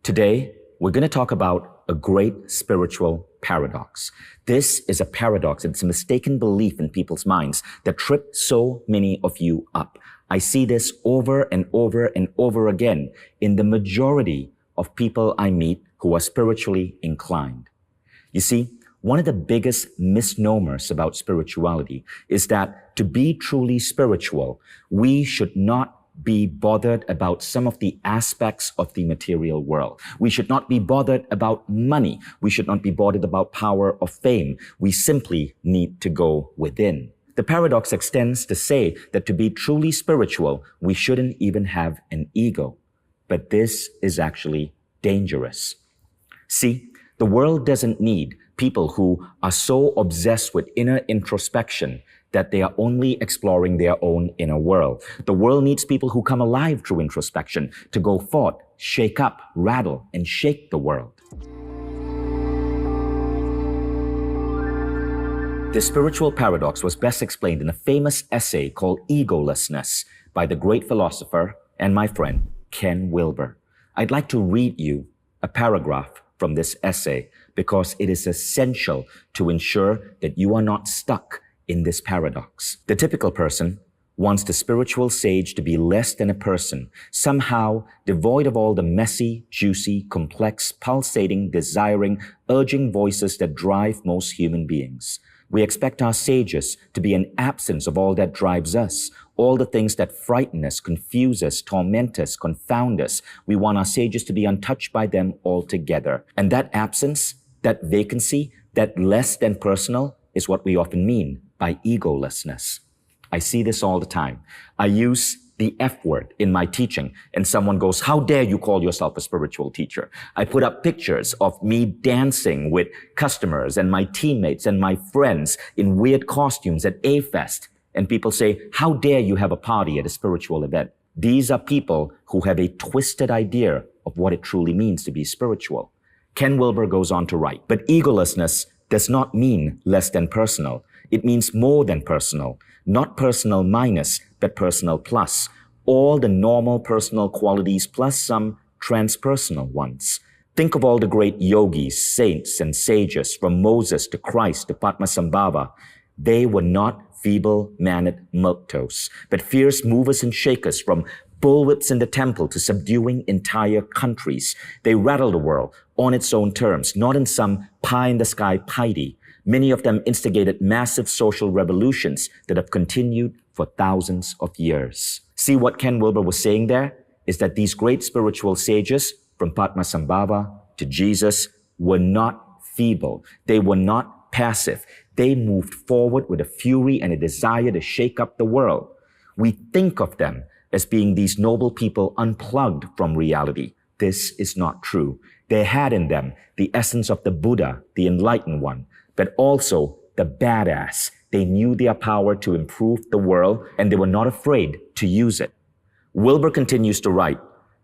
Today, we're going to talk about a great spiritual paradox. This is a paradox. It's a mistaken belief in people's minds that trip so many of you up. I see this over and over and over again in the majority of people I meet who are spiritually inclined. You see, one of the biggest misnomers about spirituality is that to be truly spiritual, we should not be bothered about some of the aspects of the material world. We should not be bothered about money. We should not be bothered about power or fame. We simply need to go within. The paradox extends to say that to be truly spiritual, we shouldn't even have an ego. But this is actually dangerous. See, the world doesn't need people who are so obsessed with inner introspection that they are only exploring their own inner world. The world needs people who come alive through introspection to go forth, shake up, rattle, and shake the world. The spiritual paradox was best explained in a famous essay called Egolessness by the great philosopher and my friend, Ken Wilber. I'd like to read you a paragraph from this essay because it is essential to ensure that you are not stuck in this paradox. The typical person wants the spiritual sage to be less than a person, somehow devoid of all the messy, juicy, complex, pulsating, desiring, urging voices that drive most human beings. We expect our sages to be an absence of all that drives us, all the things that frighten us, confuse us, torment us, confound us. We want our sages to be untouched by them altogether. And that absence, that vacancy, that less than personal is what we often mean by egolessness. I see this all the time. I use the F word in my teaching and someone goes, "How dare you call yourself a spiritual teacher?" I put up pictures of me dancing with customers and my teammates and my friends in weird costumes at A-Fest. And people say, "How dare you have a party at a spiritual event?" These are people who have a twisted idea of what it truly means to be spiritual. Ken Wilber goes on to write, "But egolessness does not mean less than personal. It means more than personal, not personal minus, but personal plus. All the normal personal qualities plus some transpersonal ones. Think of all the great yogis, saints, and sages, from Moses to Christ to Padmasambhava. They were not feeble-mannered milquetoast, but fierce movers and shakers, from bullwhips in the temple to subduing entire countries. They rattled the world on its own terms, not in some pie-in-the-sky piety. Many of them instigated massive social revolutions that have continued for thousands of years." See what Ken Wilber was saying there? Is that these great spiritual sages, from Padmasambhava to Jesus, were not feeble. They were not passive. They moved forward with a fury and a desire to shake up the world. We think of them as being these noble people unplugged from reality. This is not true. They had in them the essence of the Buddha, the enlightened one, but also the badass. They knew their power to improve the world and they were not afraid to use it. Wilber continues to write,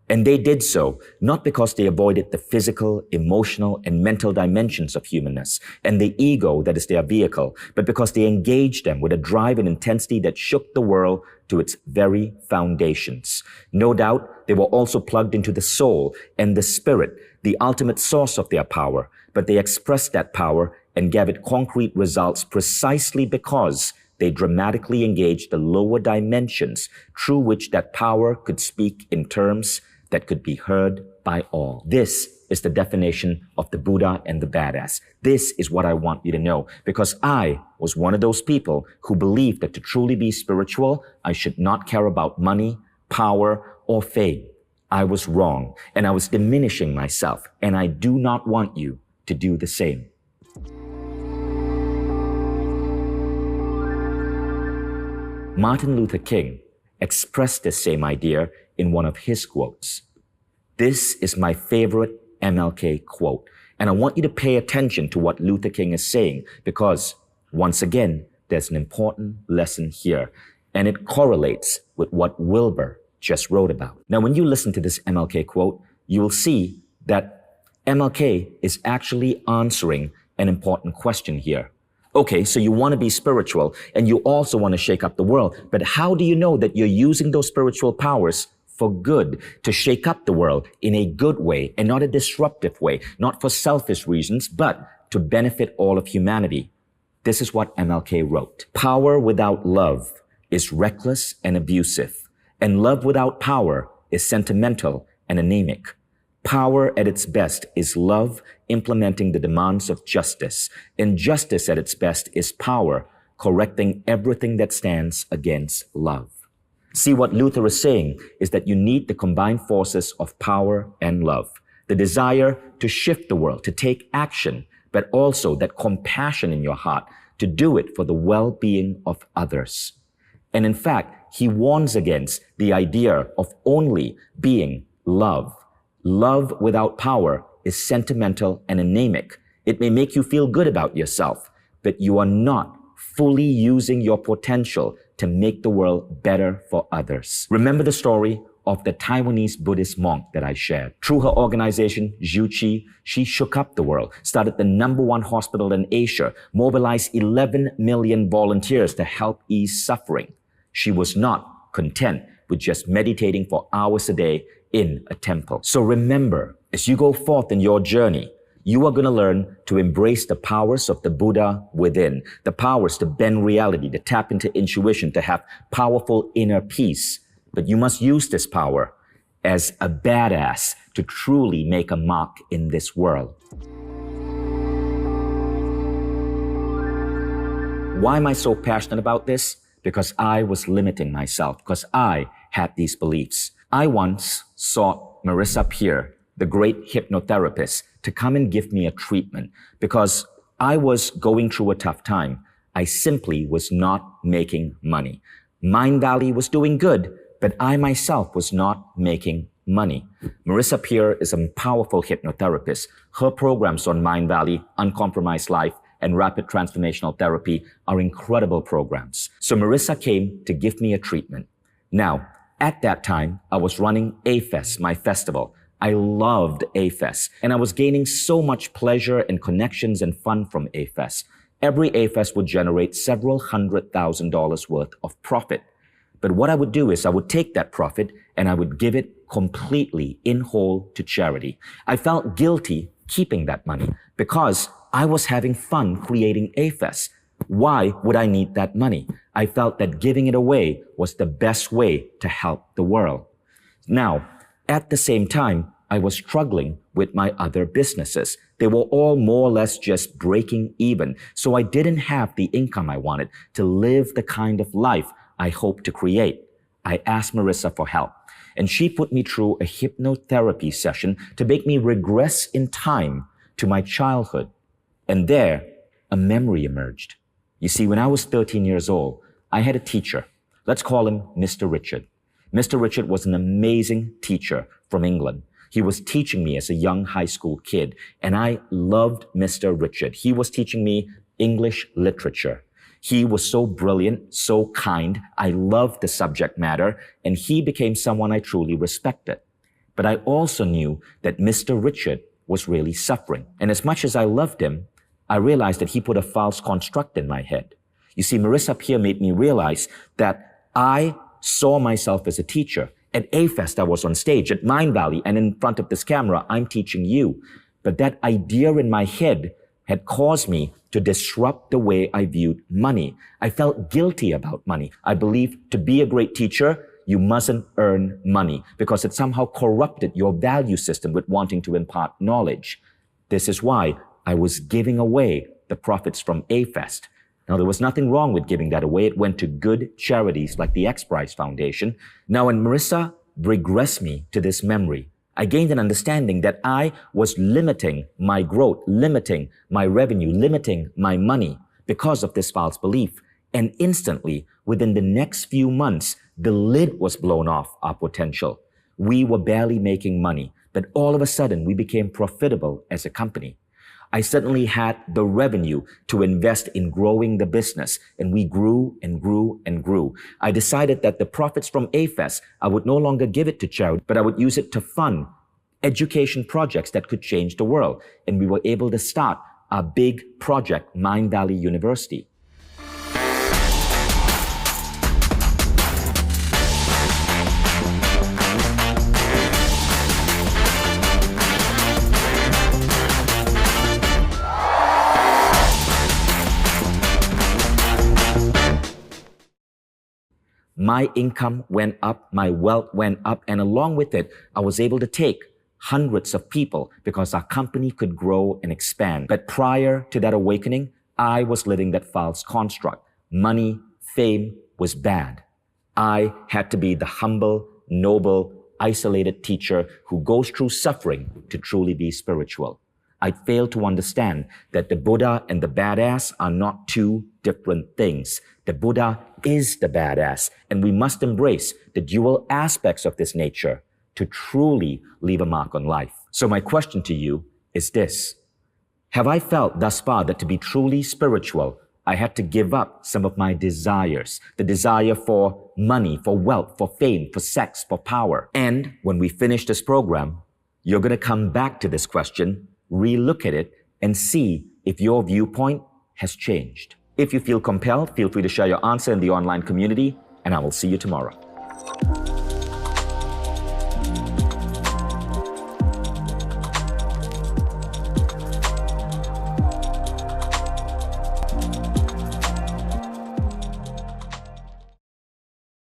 "And they did so, not because they avoided the physical, emotional, and mental dimensions of humanness and the ego that is their vehicle, but because they engaged them with a drive and intensity that shook the world to its very foundations. No doubt, they were also plugged into the soul and the spirit, the ultimate source of their power, but they expressed that power and gave it concrete results precisely because they dramatically engaged the lower dimensions through which that power could speak in terms that could be heard by all." This is the definition of the Buddha and the badass. This is what I want you to know, because I was one of those people who believed that to truly be spiritual, I should not care about money, power, or fame. I was wrong, and I was diminishing myself, and I do not want you to do the same. Martin Luther King expressed the same idea in one of his quotes. This is my favorite MLK quote, and I want you to pay attention to what Luther King is saying because, once again, there's an important lesson here, and it correlates with what Wilber just wrote about. Now, when you listen to this MLK quote, you will see that MLK is actually answering an important question here. Okay, so you want to be spiritual and you also want to shake up the world, but how do you know that you're using those spiritual powers for good, to shake up the world in a good way and not a disruptive way, not for selfish reasons, but to benefit all of humanity. This is what MLK wrote. Power without love is reckless and abusive, and love without power is sentimental and anemic. Power at its best is love implementing the demands of justice, and justice at its best is power correcting everything that stands against love. See, what Luther is saying is that you need the combined forces of power and love, the desire to shift the world, to take action, but also that compassion in your heart to do it for the well-being of others. And in fact, he warns against the idea of only being love. Love without power is sentimental and anemic. It may make you feel good about yourself, but you are not fully using your potential to make the world better for others. Remember the story of the Taiwanese Buddhist monk that I shared. Through her organization, Juqi, she shook up the world, started the #1 hospital in Asia, mobilized 11 million volunteers to help ease suffering. She was not content with just meditating for hours a day in a temple. So remember, as you go forth in your journey, you are going to learn to embrace the powers of the Buddha within, the powers to bend reality, to tap into intuition, to have powerful inner peace. But you must use this power as a badass to truly make a mark in this world. Why am I so passionate about this? Because I was limiting myself, because I had these beliefs. I once sought Marissa Peer, the great hypnotherapist, to come and give me a treatment because I was going through a tough time. I simply was not making money. Mind Valley was doing good, but I myself was not making money. Marissa Peer is a powerful hypnotherapist. Her programs on Mind Valley, Uncompromised Life, and Rapid Transformational Therapy are incredible programs. So Marissa came to give me a treatment. Now, at that time, I was running A-Fest, my festival. I loved A-Fest, and I was gaining so much pleasure and connections and fun from A-Fest. Every A-Fest would generate several $100,000 worth of profit. But what I would do is I would take that profit and I would give it completely in whole to charity. I felt guilty keeping that money because I was having fun creating A-Fest. Why would I need that money? I felt that giving it away was the best way to help the world. Now, at the same time, I was struggling with my other businesses. They were all more or less just breaking even. So I didn't have the income I wanted to live the kind of life I hoped to create. I asked Marissa for help, and she put me through a hypnotherapy session to make me regress in time to my childhood. And there, a memory emerged. You see, when I was 13 years old, I had a teacher. Let's call him Mr. Richard. Mr. Richard was an amazing teacher from England. He was teaching me as a young high school kid, and I loved Mr. Richard. He was teaching me English literature. He was so brilliant, so kind. I loved the subject matter, and he became someone I truly respected. But I also knew that Mr. Richard was really suffering. And as much as I loved him, I realized that he put a false construct in my head. You see, Marissa Peer made me realize that I saw myself as a teacher. At A-Fest, I was on stage. At Mind Valley and in front of this camera, I'm teaching you. But that idea in my head had caused me to disrupt the way I viewed money. I felt guilty about money. I believed to be a great teacher, you mustn't earn money because it somehow corrupted your value system with wanting to impart knowledge. This is why I was giving away the profits from A-Fest. Now, there was nothing wrong with giving that away. It went to good charities like the X Prize Foundation. Now, when Marissa regressed me to this memory, I gained an understanding that I was limiting my growth, limiting my revenue, limiting my money because of this false belief. And instantly, within the next few months, the lid was blown off our potential. We were barely making money, but all of a sudden, we became profitable as a company. I suddenly had the revenue to invest in growing the business, and we grew and grew and grew. I decided that the profits from A-Fest, I would no longer give it to charity, but I would use it to fund education projects that could change the world. And we were able to start our big project, Mind Valley University. My income went up, my wealth went up, and along with it, I was able to take hundreds of people because our company could grow and expand. But prior to that awakening, I was living that false construct. Money, fame was bad. I had to be the humble, noble, isolated teacher who goes through suffering to truly be spiritual. I failed to understand that the Buddha and the badass are not two different things. The Buddha is the badass, and we must embrace the dual aspects of this nature to truly leave a mark on life. So my question to you is this. Have I felt thus far that to be truly spiritual, I had to give up some of my desires, the desire for money, for wealth, for fame, for sex, for power? And when we finish this program, you're going to come back to this question, relook at it, and see if your viewpoint has changed. If you feel compelled, feel free to share your answer in the online community, and I will see you tomorrow.